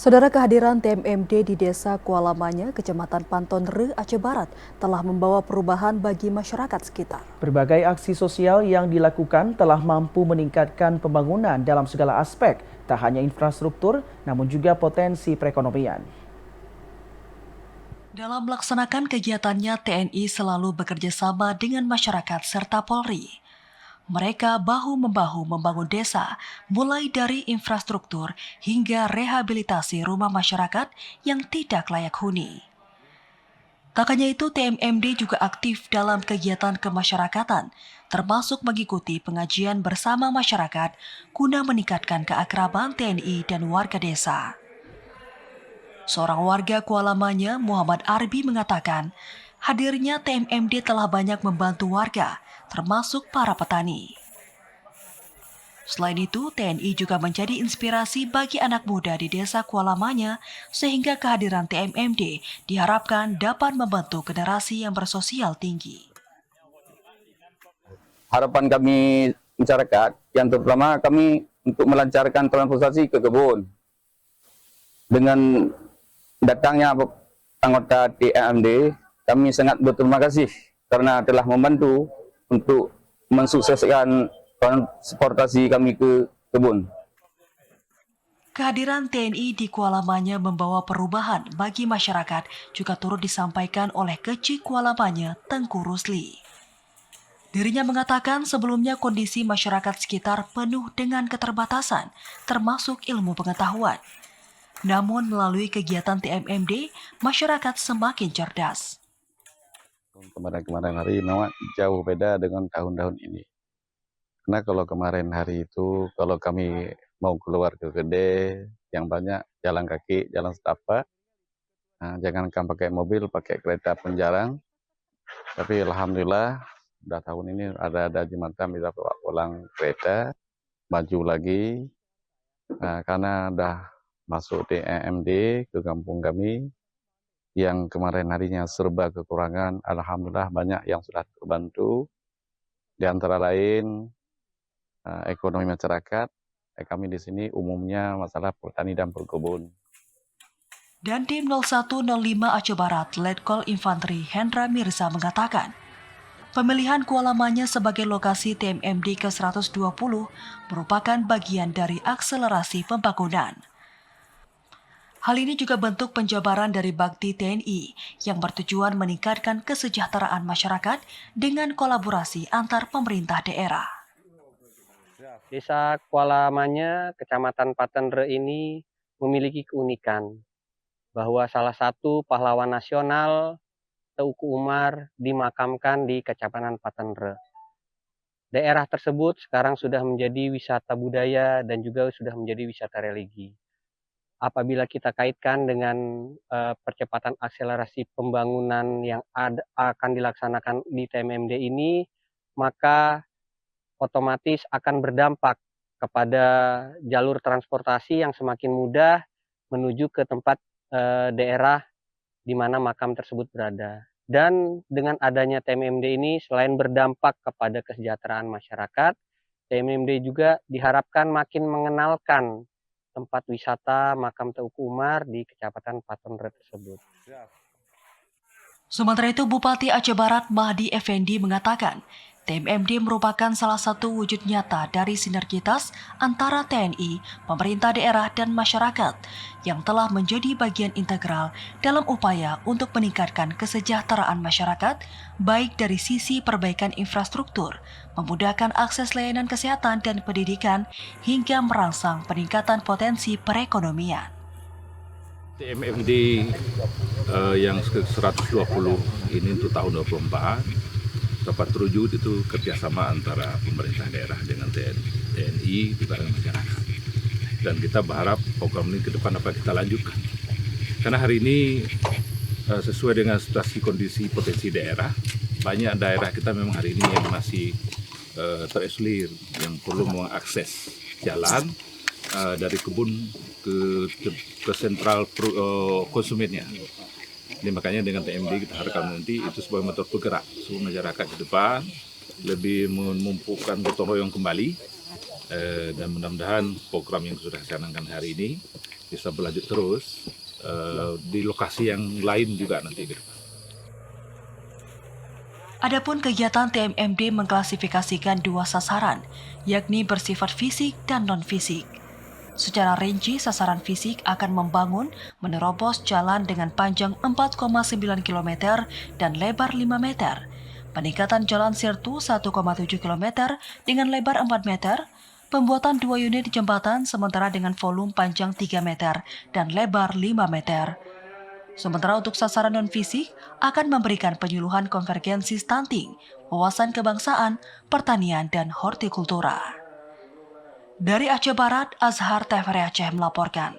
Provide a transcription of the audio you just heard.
Saudara, kehadiran TMMD di Desa Kuala Manya, Kecamatan Pantonre, Aceh Barat telah membawa perubahan bagi masyarakat sekitar. Berbagai aksi sosial yang dilakukan telah mampu meningkatkan pembangunan dalam segala aspek, tak hanya infrastruktur, namun juga potensi perekonomian. Dalam melaksanakan kegiatannya, TNI selalu bekerja sama dengan masyarakat serta Polri. Mereka bahu-membahu membangun desa, mulai dari infrastruktur hingga rehabilitasi rumah masyarakat yang tidak layak huni. Tak hanya itu, TMMD juga aktif dalam kegiatan kemasyarakatan, termasuk mengikuti pengajian bersama masyarakat guna meningkatkan keakraban TNI dan warga desa. Seorang warga Kuala Manya, Muhammad Arbi, mengatakan hadirnya TMMD telah banyak membantu warga, termasuk para petani. Selain itu, TNI juga menjadi inspirasi bagi anak muda di Desa Kuala Manya, sehingga kehadiran TMMD diharapkan dapat membentuk generasi yang bersosial tinggi. Harapan kami masyarakat yang terutama kami untuk melancarkan transportasi ke kebun. Dengan datangnya anggota TMMD, kami sangat berterima kasih karena telah membantu untuk mensukseskan transportasi kami ke kebun. Kehadiran TNI di Kuala Manya membawa perubahan bagi masyarakat juga turut disampaikan oleh Kecik Kuala Manya, Tengku Rusli. Dirinya mengatakan sebelumnya kondisi masyarakat sekitar penuh dengan keterbatasan, termasuk ilmu pengetahuan. Namun melalui kegiatan TMMD, masyarakat semakin cerdas. Kemarin-kemarin hari memang jauh beda dengan tahun-tahun ini. Karena kalau kemarin hari itu, kalau kami mau keluar ke Gede, yang banyak jalan kaki, jalan setapak, jangankan pakai mobil, pakai kereta pun jarang. Tapi alhamdulillah, udah tahun ini ada jembatan bisa bawa pulang kereta, maju lagi. Karena udah masuk TMMD ke kampung kami, yang kemarin harinya serba kekurangan, alhamdulillah banyak yang sudah terbantu. Di antara lain ekonomi masyarakat, kami di sini umumnya masalah petani dan perkebun. Dan Tim 0105 Aceh Barat, Letkol Infanteri Hendra Mirza mengatakan, pemilihan Kuala Manya sebagai lokasi TMMD ke-120 merupakan bagian dari akselerasi pembangunan. Hal ini juga bentuk penjabaran dari bakti TNI yang bertujuan meningkatkan kesejahteraan masyarakat dengan kolaborasi antar pemerintah daerah. Desa Kuala Manya, Kecamatan Pantonre ini memiliki keunikan bahwa salah satu pahlawan nasional Teuku Umar dimakamkan di Kecamatan Pantonre. Daerah tersebut sekarang sudah menjadi wisata budaya dan juga sudah menjadi wisata religi. Apabila kita kaitkan dengan percepatan akselerasi pembangunan yang akan dilaksanakan di TMMD ini, maka otomatis akan berdampak kepada jalur transportasi yang semakin mudah menuju ke tempat daerah di mana makam tersebut berada. Dan dengan adanya TMMD ini, selain berdampak kepada kesejahteraan masyarakat, TMMD juga diharapkan makin mengenalkan tempat wisata makam Teuku Umar di Kecamatan Pantonre tersebut. Sementara itu, Bupati Aceh Barat Mahdi Effendi mengatakan, TMMD merupakan salah satu wujud nyata dari sinergitas antara TNI, pemerintah daerah, dan masyarakat yang telah menjadi bagian integral dalam upaya untuk meningkatkan kesejahteraan masyarakat, baik dari sisi perbaikan infrastruktur, memudahkan akses layanan kesehatan dan pendidikan, hingga merangsang peningkatan potensi perekonomian. TMMD yang ke-120 ini untuk tahun 2024 dapat terwujud itu kerjasama antara pemerintah daerah dengan TNI juga dengan masyarakat. Dan kita berharap program ini ke depan dapat kita lanjutkan. Karena hari ini sesuai dengan situasi kondisi potensi daerah, banyak daerah kita memang hari ini yang masih terisolir, yang perlu mengakses jalan dari kebun ke sentral konsumennya. Jadi makanya dengan TMD kita harapkan nanti itu sebagai motor penggerak seluruh masyarakat ke depan, lebih memupukkan gotong royong kembali, dan mudah-mudahan program yang sudah dicanangkan hari ini bisa berlanjut terus di lokasi yang lain juga nanti ke depan. Adapun kegiatan TMMD mengklasifikasikan 2 sasaran, yakni bersifat fisik dan non-fisik. Secara rinci, sasaran fisik akan membangun menerobos jalan dengan panjang 4,9 km dan lebar 5 meter, peningkatan jalan sirtu 1,7 km dengan lebar 4 meter, pembuatan 2 unit jembatan sementara dengan volume panjang 3 meter dan lebar 5 meter. Sementara untuk sasaran non-fisik akan memberikan penyuluhan konvergensi stunting, wawasan kebangsaan, pertanian, dan hortikultura. Dari Aceh Barat, Azhar TVRI Aceh melaporkan.